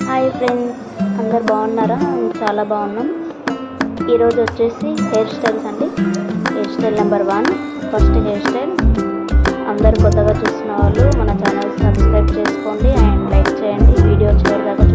Hi friends, అందరు బాగున్నారా? చాలా బాగున్నాం. ఈరోజు వచ్చేసి హెయిర్ స్టైల్స్ అండి. Hair style number 1 first hair style. అందరు కొత్తగా చూసిన వాళ్ళు మన ఛానల్ సబ్స్క్రైబ్ చేసుకోండి అండ్ లైక్ చేయండి. వీడియో చివరి దాకా